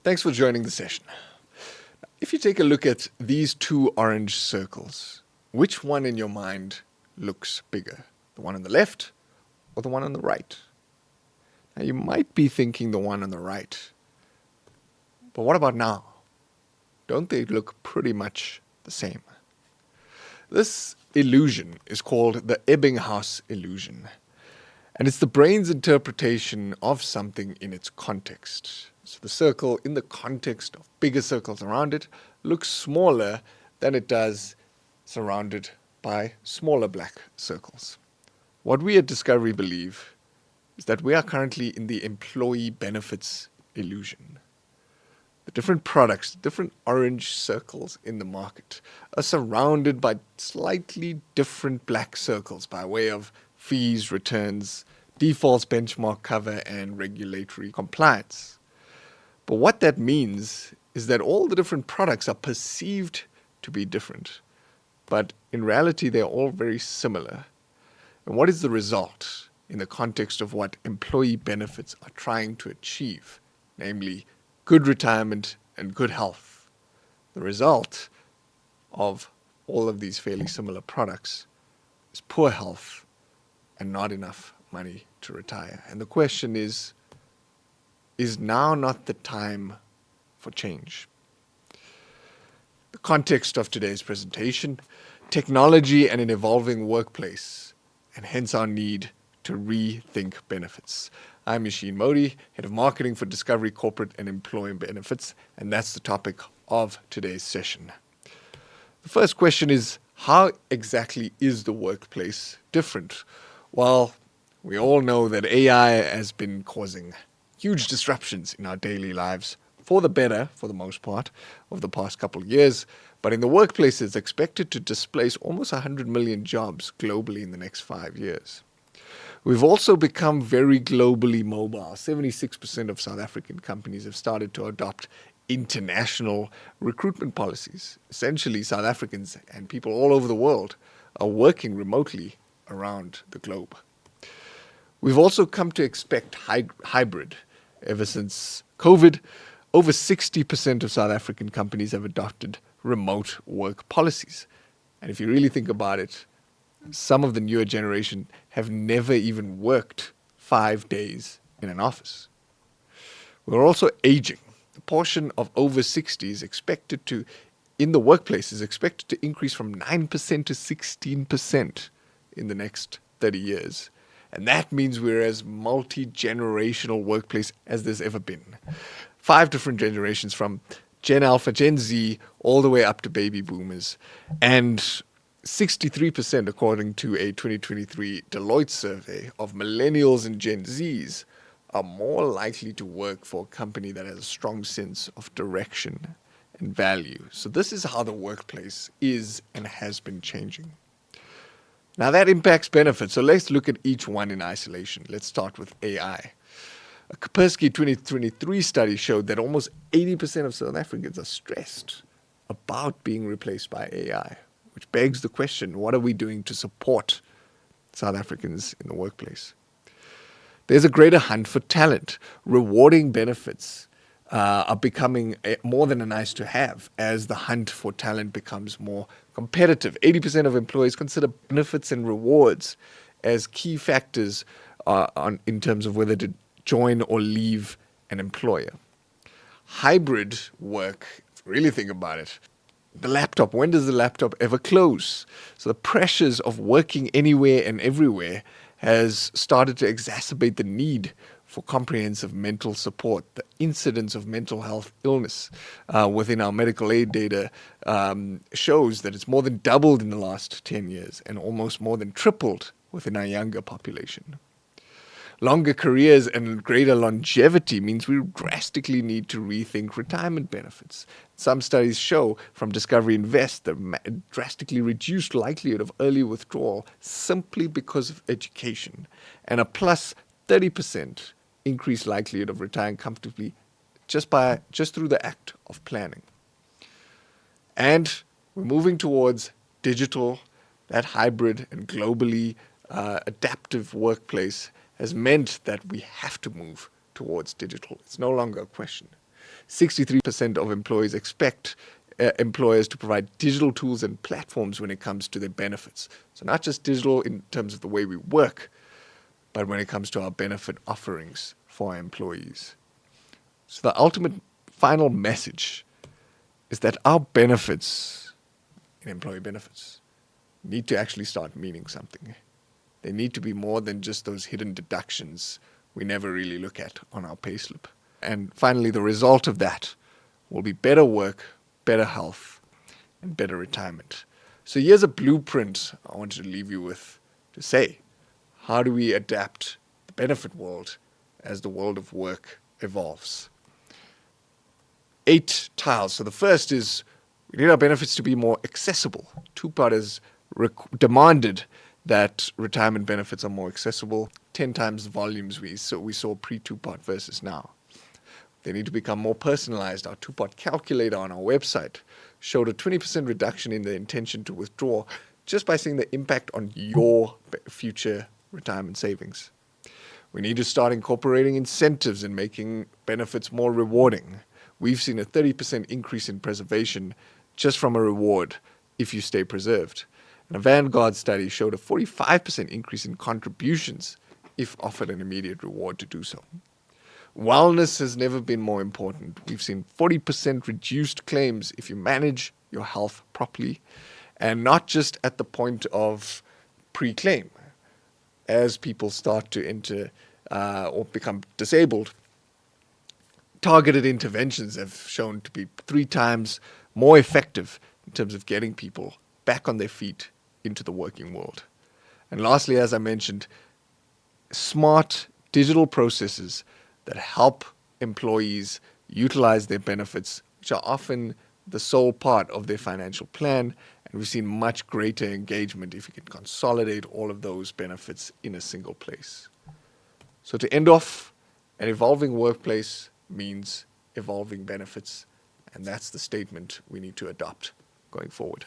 Thanks for joining the session. If you take a look at these two orange circles, which one in your mind looks bigger? The one on the left or the one on the right? Now you might be thinking the one on the right. But what about now? Don't they look pretty much the same? This illusion is called the Ebbinghaus illusion. And it's the brain's interpretation of something in its context. So the circle in the context of bigger circles around it looks smaller than it does surrounded by smaller black circles. What we at Discovery believe is that we are currently in the employee benefits illusion. The different products, different orange circles in the market are surrounded by slightly different black circles by way of fees, returns, defaults, benchmark cover, and regulatory compliance. But what that means is that all the different products are perceived to be different, but in reality they're all very similar. And what is the result in the context of what employee benefits are trying to achieve, namely good retirement and good health? The result of all of these fairly similar products is poor health and not enough money to retire. And the question is now not the time for change? The context of today's presentation: technology and an evolving workplace, and hence our need to rethink benefits. I'm Yashin Modi, Head of Marketing for Discovery Corporate and Employee Benefits, and that's the topic of today's session. The first question is, how exactly is the workplace different? Well, we all know that AI has been causing huge disruptions in our daily lives, for the better, for the most part, over the past couple of years. But in the workplace, it's expected to displace almost 100 million jobs globally in the next 5 years. We've also become very globally mobile. 76% of South African companies have started to adopt international recruitment policies. Essentially, South Africans and people all over the world are working remotely around the globe. We've also come to expect hybrid. Ever since COVID, over 60% of South African companies have adopted remote work policies. And if you really think about it, some of the newer generation have never even worked 5 days in an office. We're also aging. The portion of over 60 is expected to, in the workplace, is expected to increase from 9% to 16% in the next 30 years. And that means we're as multi-generational workplace as there's ever been. 5 different generations, from Gen Alpha, Gen Z, all the way up to baby boomers. And 63%, according to a 2023 Deloitte survey of millennials and Gen Zs, are more likely to work for a company that has a strong sense of direction and value. So this is how the workplace is and has been changing. Now that impacts benefits. So let's look at each one in isolation. Let's start with AI. A Kaspersky 2023 study showed that almost 80% of South Africans are stressed about being replaced by AI, which begs the question, what are we doing to support South Africans in the workplace? There's a greater hunt for talent. Rewarding benefits are becoming more than a nice to have as the hunt for talent becomes more competitive. 80% of employees consider benefits and rewards as key factors in terms of whether to join or leave an employer. Hybrid work, if you really think about it, the laptop, when does the laptop ever close? So the pressures of working anywhere and everywhere has started to exacerbate the need for comprehensive mental support. The incidence of mental health illness within our medical aid data shows that it's more than doubled in the last 10 years and almost more than tripled within our younger population. Longer careers and greater longevity means we drastically need to rethink retirement benefits. Some studies show from Discovery Invest the drastically reduced likelihood of early withdrawal simply because of education, and a plus 30% increased likelihood of retiring comfortably just through the act of planning. And we're moving towards digital. That hybrid and globally adaptive workplace has meant that we have to move towards digital. It's no longer a question. 63% of employees expect employers to provide digital tools and platforms when it comes to their benefits. So not just digital in terms of the way we work, but when it comes to our benefit offerings for our employees. So the ultimate final message is that our benefits in employee benefits need to actually start meaning something. They need to be more than just those hidden deductions we never really look at on our payslip. And finally, the result of that will be better work, better health, and better retirement. So here's a blueprint I want to leave you with to say, how do we adapt the benefit world as the world of work evolves? 8 tiles. So the first is we need our benefits to be more accessible. Two-Pot has demanded that retirement benefits are more accessible, 10 times the volumes we saw pre-Two-Pot versus now. They need to become more personalized. Our Two-Pot calculator on our website showed a 20% reduction in the intention to withdraw just by seeing the impact on your future retirement savings. We need to start incorporating incentives and making benefits more rewarding. We've seen a 30% increase in preservation just from a reward if you stay preserved. And a Vanguard study showed a 45% increase in contributions if offered an immediate reward to do so. Wellness has never been more important. We've seen 40% reduced claims if you manage your health properly, and not just at the point of pre-claim. As people start to enter or become disabled, targeted interventions have shown to be 3 times more effective in terms of getting people back on their feet into the working world. And lastly, as I mentioned, smart digital processes that help employees utilize their benefits, which are often the sole part of their financial plan. And we've seen much greater engagement if you can consolidate all of those benefits in a single place. So to end off, an evolving workplace means evolving benefits. And that's the statement we need to adopt going forward.